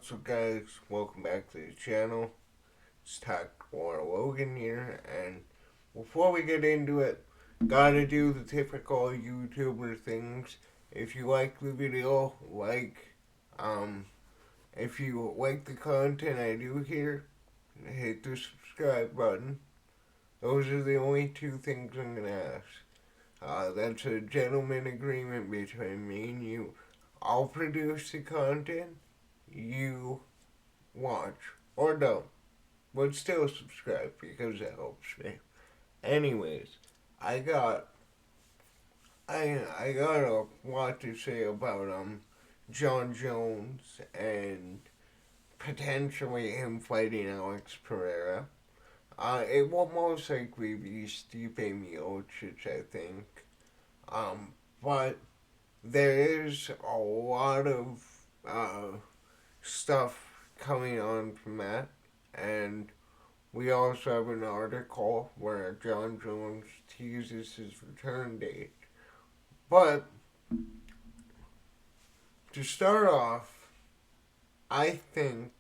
What's up, guys? Welcome back to the channel. It's Tactical Logan here, and before we get into it, gotta do the typical YouTuber things. If you like the video, if you like the content I do here, hit the subscribe button. Those are the only two things I'm gonna ask. That's a gentleman agreement between me and you. I'll produce the content, you watch or don't, but still subscribe because it helps me. Anyways, I got I got a lot to say about Jon Jones and potentially him fighting Alex Pereira. It will most likely be Stipe Miocic, I think. But there is a lot of stuff coming on from that, and we also have an article where Jon Jones teases his return date. But to start off, I think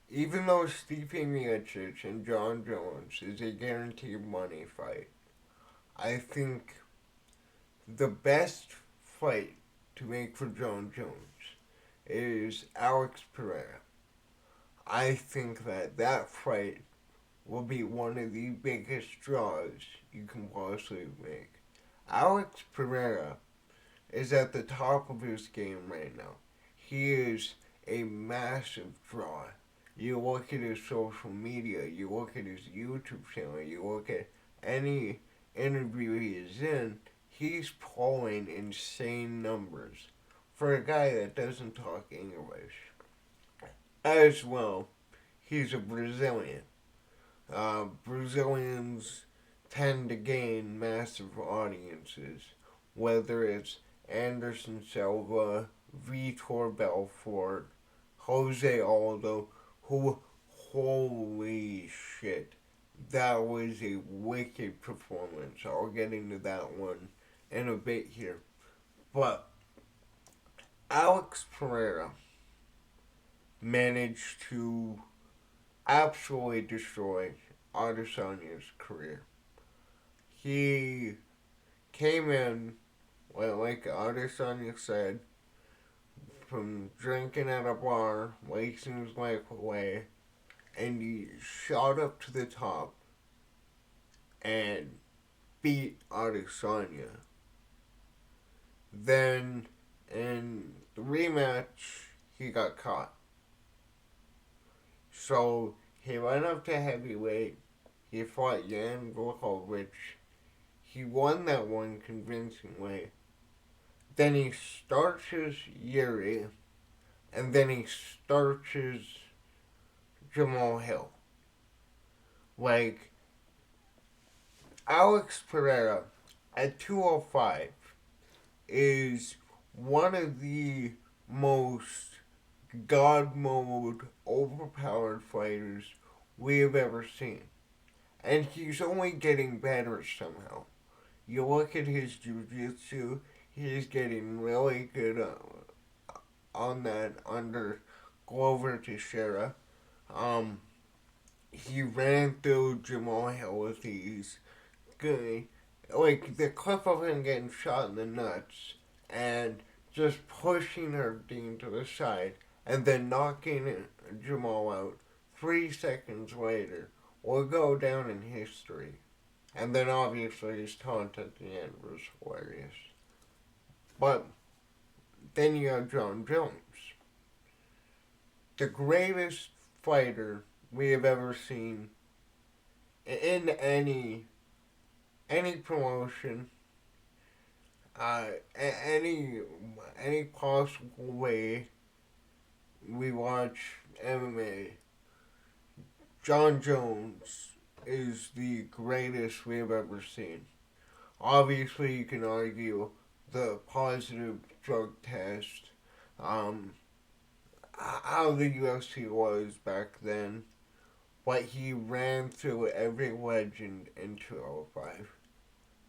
even though Stipe Miocic and Jon Jones is a guaranteed money fight, I think the best fight to make for Jon Jones is Alex Pereira. I think that fight will be one of the biggest draws you can possibly make. Alex Pereira is at the top of his game right now. He is a massive draw. You look at his social media, you look at his YouTube channel, you look at any interview he is in, he's pulling insane numbers for a guy that doesn't talk English. As well, he's a Brazilian. Brazilians tend to gain massive audiences, whether it's Anderson Silva, Vitor Belfort, Jose Aldo, who, holy shit, that was a wicked performance. I'll get into that one in a bit here. But Alex Pereira managed to absolutely destroy Adesanya's career. He came in, well, like Adesanya said, from drinking at a bar, wasting his life away, and he shot up to the top and beat Adesanya. Then, in the rematch, he got caught. So, he went up to heavyweight. He fought Jan Blachowicz. He won that one convincingly. Then he starches Yuri. And then he starches Jamal Hill. Like, Alex Pereira at 205 is one of the most God mode overpowered fighters we have ever seen. And he's only getting better somehow. You look at his jiu-jitsu, he's getting really good on that under Glover Teixeira. He ran through Jamal Hill with ease. Good. Like the clip of him getting shot in the nuts and just pushing her Dean to the side and then knocking Jamal out 3 seconds later will go down in history. And then obviously his taunt at the end was hilarious. But then you have Jon Jones, the greatest fighter we have ever seen in any promotion, any possible way we watch MMA. Jon Jones is the greatest we have ever seen. Obviously, you can argue the positive drug test, how the UFC was back then, but he ran through every legend in 205.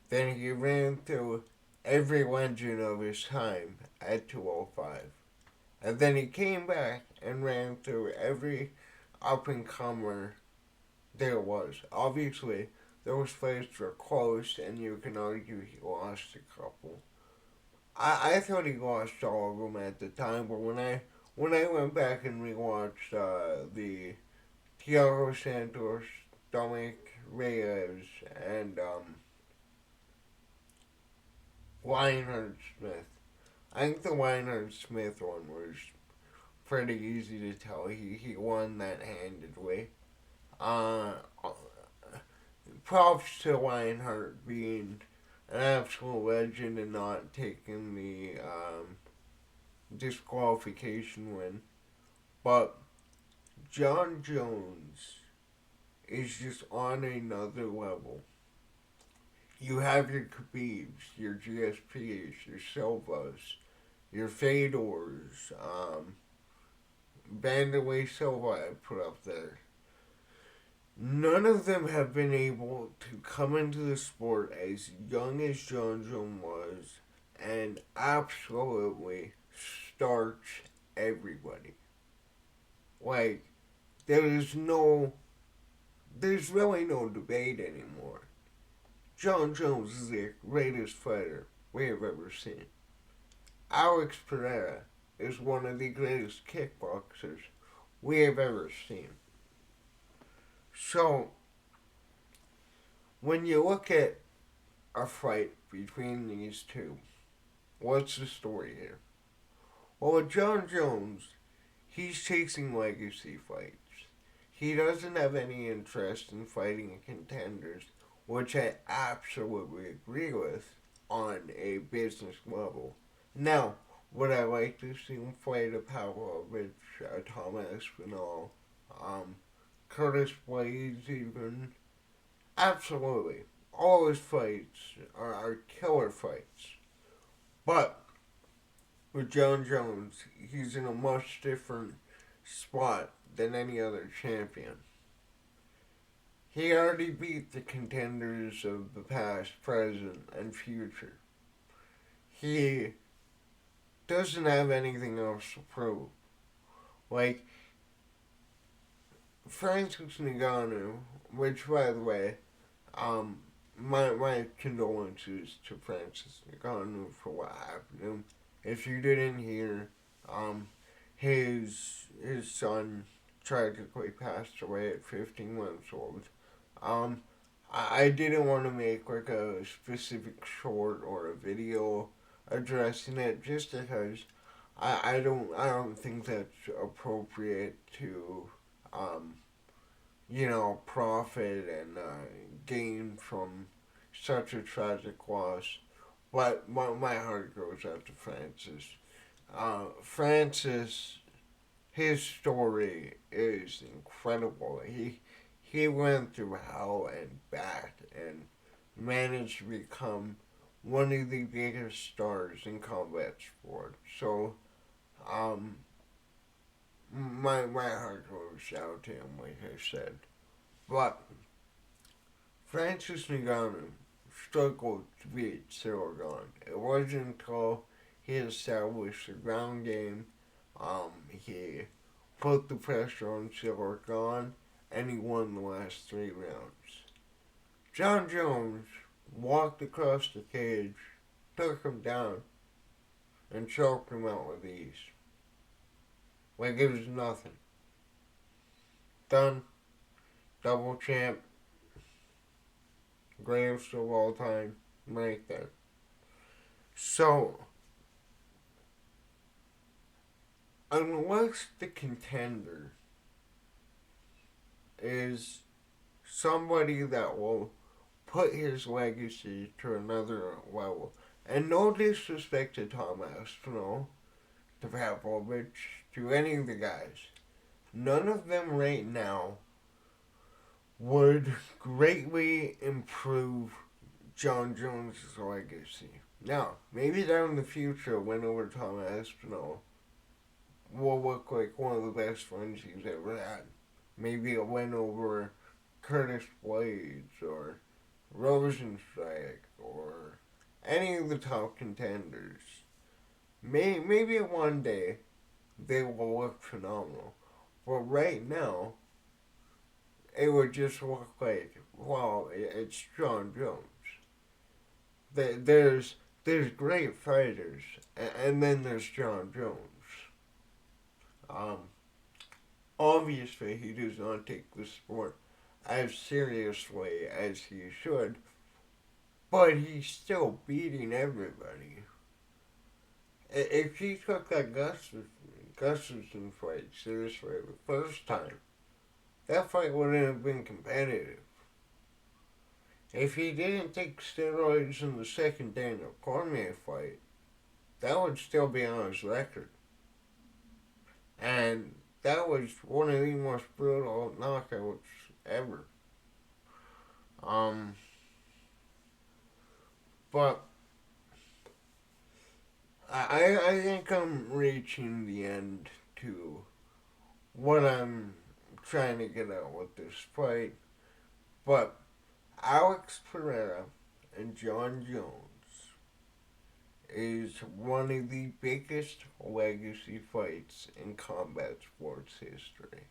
Then he ran through every legend of his time at 205. And then he came back and ran through every up and comer there was. Obviously, those fights were close, and you can argue he lost a couple. I thought he lost all of them at the time, but when I went back and rewatched the Thiago Santos, Dominic Reyes, and Lionheart Smith, I think the Lionheart Smith one was pretty easy to tell. He won that handedly. Uh, Props to Lionheart being an absolute legend and not taking the disqualification win. But Jon Jones is just on another level. You have your Khabibs, your GSPs, your Silvas, your Fedors, Vanderlei Silva I put up there. None of them have been able to come into the sport as young as Jon Jones was and absolutely starch everybody. Like, there is no, there's really no debate anymore. Jon Jones is the greatest fighter we have ever seen. Alex Pereira is one of the greatest kickboxers we have ever seen. So, when you look at a fight between these two, what's the story here? Well, with Jon Jones, he's chasing legacy fights. He doesn't have any interest in fighting contenders, which I absolutely agree with on a business level. Now, would I like to see him fight a Pavlovich, a Thomas Aspinall, um, Curtis Blades even? Absolutely. All his fights are killer fights. But with Jon Jones, he's in a much different spot than any other champion. He already beat the contenders of the past, present, and future. He doesn't have anything else to prove. Like, Francis Ngannou, which, by the way, um, my condolences to Francis Ngannou for what happened to him. If you didn't hear, um, his son tragically passed away at 15 months old. Um, I didn't want to make like a specific short or a video addressing it just because I don't think that's appropriate to um, profit and gain from such a tragic loss. But my heart goes out to Francis. Francis, his story is incredible. He went through hell and back and managed to become one of the biggest stars in combat sports. So, um, my heart goes out to him, like I said. But Francis Ngannou struggled to beat Cyril Gane. It wasn't until he established the ground game, he put the pressure on Cyril Gane, and he won the last 3 rounds. Jon Jones walked across the cage, took him down, and choked him out with ease. Like it was nothing. Done. Double champ. Greatest of all time. Right there. So, unless the contender is somebody that will put his legacy to another level, and no disrespect to Thomas, to Pavlovich, to any of the guys, none of them right now would greatly improve Jon Jones' legacy. Now, maybe down in the future, a win over Tom Aspinall will look like one of the best friends he's ever had. Maybe a win over Curtis Blades or Rosenstrike or any of the top contenders. Maybe one day they will look phenomenal. But right now, it would just look like, well, it's Jon Jones. There's great fighters, and then there's Jon Jones. Um, Obviously, he does not take the sport as seriously as he should, but he's still beating everybody. If he took that Gustafsson fight seriously the first time, that fight wouldn't have been competitive. If he didn't take steroids in the second Daniel Cormier fight, that would still be on his record. And that was one of the most brutal knockouts ever. Um, but I think I'm reaching the end to what I'm trying to get out with this fight. But Alex Pereira and Jon Jones is one of the biggest legacy fights in combat sports history.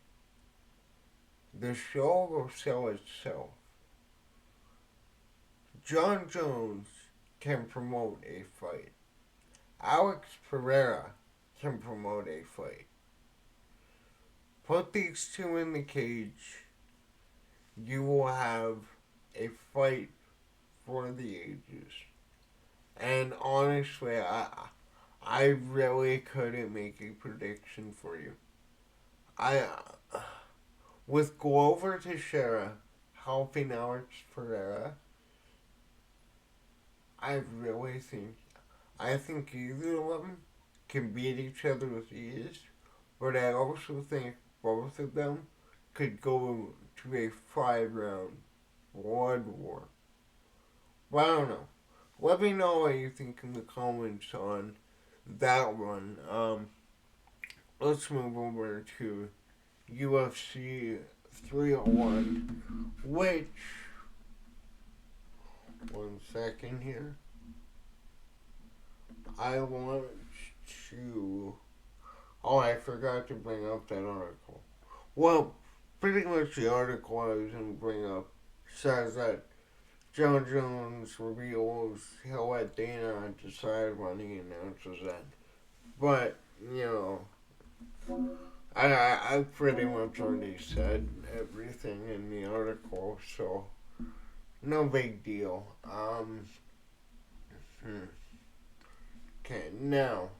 The show will sell itself. Jon Jones can promote a fight. Alex Pereira can promote a fight. Put these two in the cage, you will have a fight for the ages. And honestly, I really couldn't make a prediction for you. I With Glover Teixeira helping Alex Pereira, I really think either of them can beat each other with ease, but I also think both of them could go to a 5 round blood war. Well, I don't know. Let me know what you think in the comments on that one. Let's move over to UFC 301, which, one second here, I want to, oh, I forgot to bring up that article. Well, pretty much the article I was going to bring up says that Jon Jones reveals he'll let Dana decide when he announces that. But, I pretty much already said everything in the article, so no big deal. Okay, now,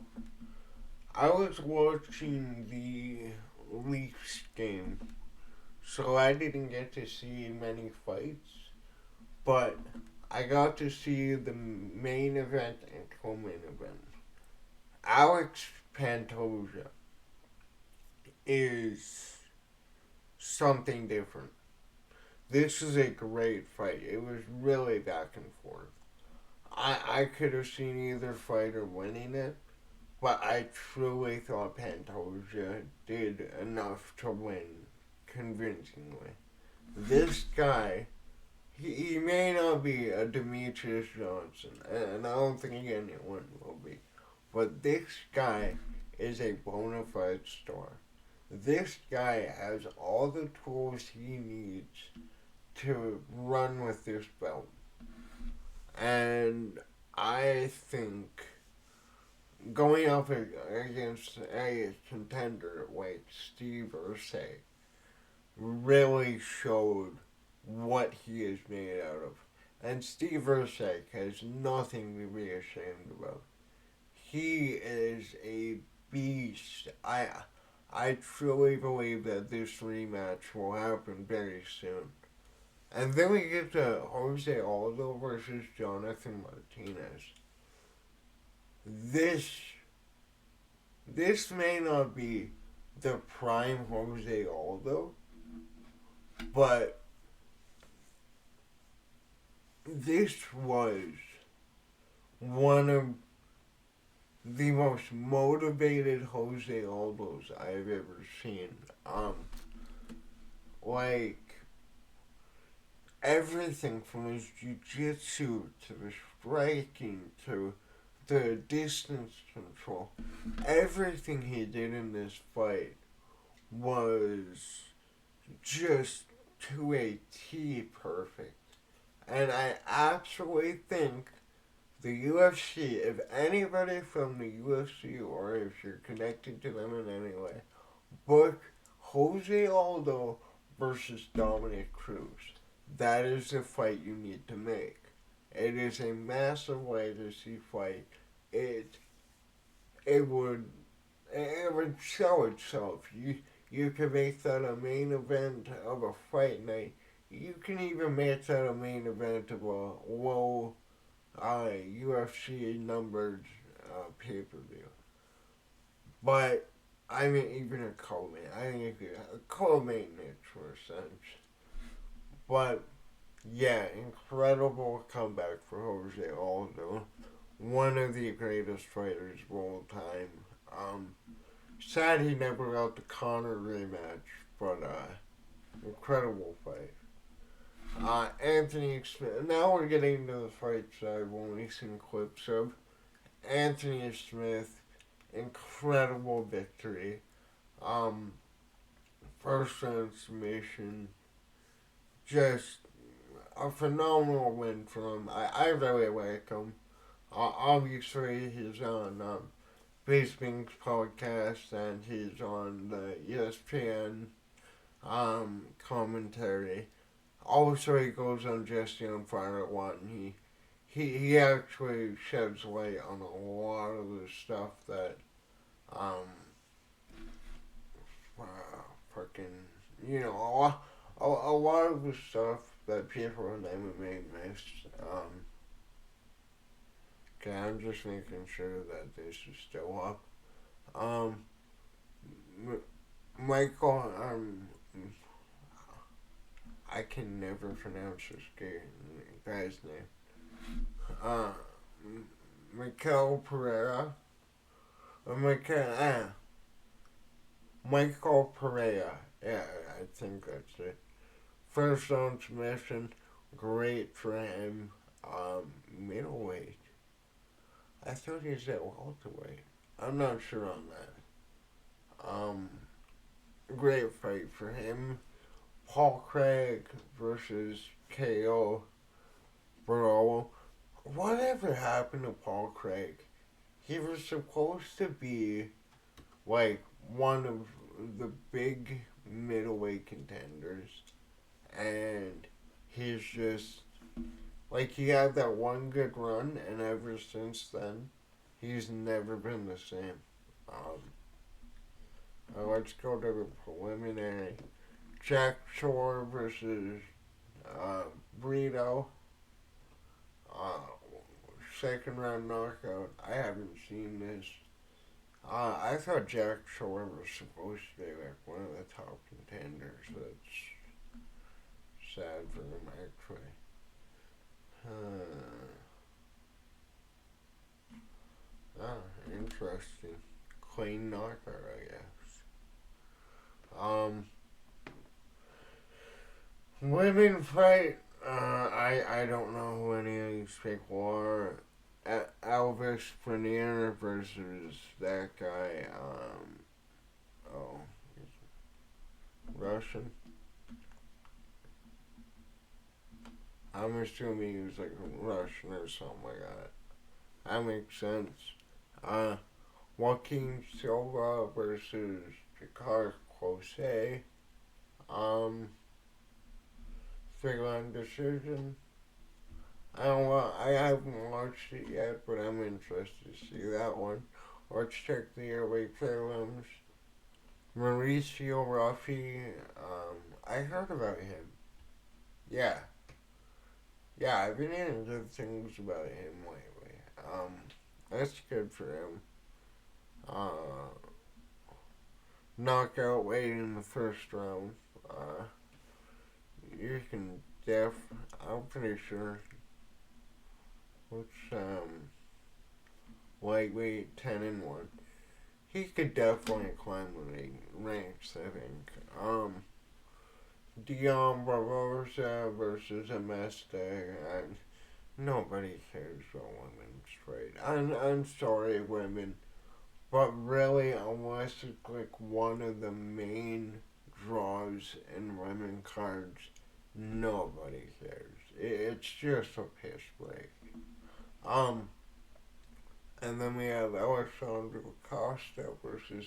I was watching the Leafs game, so I didn't get to see many fights, but I got to see the main event and co-main event. Alex Pantoja is something different. This is a great fight. It was really back and forth. I could have seen either fighter winning it, but I truly thought Pantoja did enough to win convincingly. This guy, he may not be a Demetrius Johnson, and I don't think anyone will be, but this guy is a bona fide star. This guy has all the tools he needs to run with this belt. And I think going up against a contender like Steve Ursay really showed what he is made out of. And Steve Ursay has nothing to be ashamed about. He is a beast. I truly believe that this rematch will happen very soon. And then we get to Jose Aldo versus Jonathan Martinez. This may not be the prime Jose Aldo, but this was one of the most motivated Jose Aldos I've ever seen. Like, everything from his jiu-jitsu to the striking to the distance control, everything he did in this fight was just to a T perfect. And I absolutely think the UFC, if anybody from the UFC or if you're connected to them in any way, book Jose Aldo versus Dominic Cruz. That is the fight you need to make. It is a massive legacy fight. It it would it would show itself. You can make that a main event of a fight night. You can even make that a main event of a low UFC numbered pay per view. But I mean, even a co-main. I think a co-main makes more sense. But yeah, incredible comeback for Jose Aldo. One of the greatest fighters of all time. Sad he never got the Conor rematch, but incredible fight. Anthony Smith. Now we're getting to the fights I've only seen clips of. Anthony Smith, incredible victory. Um, First round submission, just a phenomenal win for him. I really like him. Obviously, he's on Bisping's podcast and he's on the ESPN commentary. Also, he goes on Jesse on Fire at one. He actually sheds light on a lot of the stuff that um uh, fucking a lot of the stuff that people in MMA miss. Okay, I'm just making sure that this is still up. Um, Michael, I can never pronounce this guy's name. Uh, Michael Pereira. Michael Pereira. Yeah, I think that's it. First round submission, great for him. Middleweight. I thought he was at welterweight. I'm not sure on that. Great fight for him. Paul Craig versus KO Bro. Whatever happened to Paul Craig? He was supposed to be like one of the big middleweight contenders, and he's just like he had that one good run, and ever since then, he's never been the same. Let's go to the preliminary. Jack Shore versus Brito. Uh, Second round knockout. I haven't seen this. I thought Jack Shore was supposed to be like one of the top contenders. That's sad for him, actually. Interesting. Clean knockout, I guess. Women fight. I don't know who any of these people are. Elvis Paneer versus that guy. Oh, Russian. I'm assuming he was like Russian or something like that. That makes sense. Joaquin Silva versus Jakar Close. Um, Three round decision. I haven't watched it yet, but I'm interested to see that one. Let's check the airway prelims. Mauricio Raffi. I heard about him. Yeah. Yeah, I've been hearing good things about him lately. That's good for him. Uh, Knockout weight in the first round. You can I'm pretty sure. What's, lightweight 10-1. He could definitely climb the ranks, I think. Dion Barbosa versus Ameste. Nobody cares about women's fight. I'm sorry, women, but really, unless it's like one of the main draws in women cards, nobody cares. It's just a piss break. Um, and then we have Alessandro Costa versus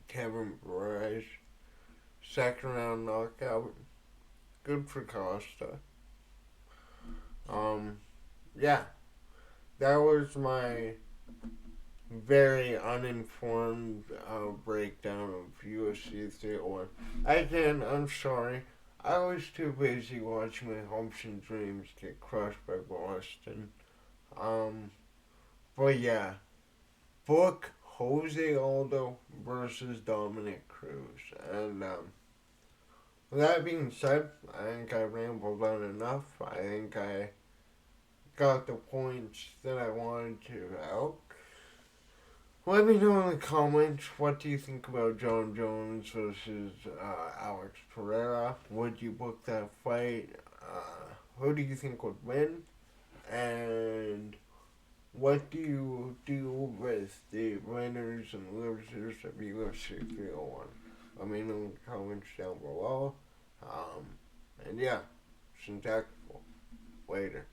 Kevin Pereira. Second round knockout. Good for Costa. Um, yeah, that was my very uninformed breakdown of UFC 301. Again, I'm sorry. I was too busy watching my hopes and dreams get crushed by Boston. Um, but yeah, book Jose Aldo versus Dominic Cruz. And with that being said, I think I rambled on enough. I think I got the points that I wanted to out. Let me know in the comments, what do you think about Jon Jones versus Alex Pereira? Would you book that fight? Who do you think would win? And what do you do with the winners and losers of UFC 301? Let me know in the comments down below. And yeah, syntactical. Later.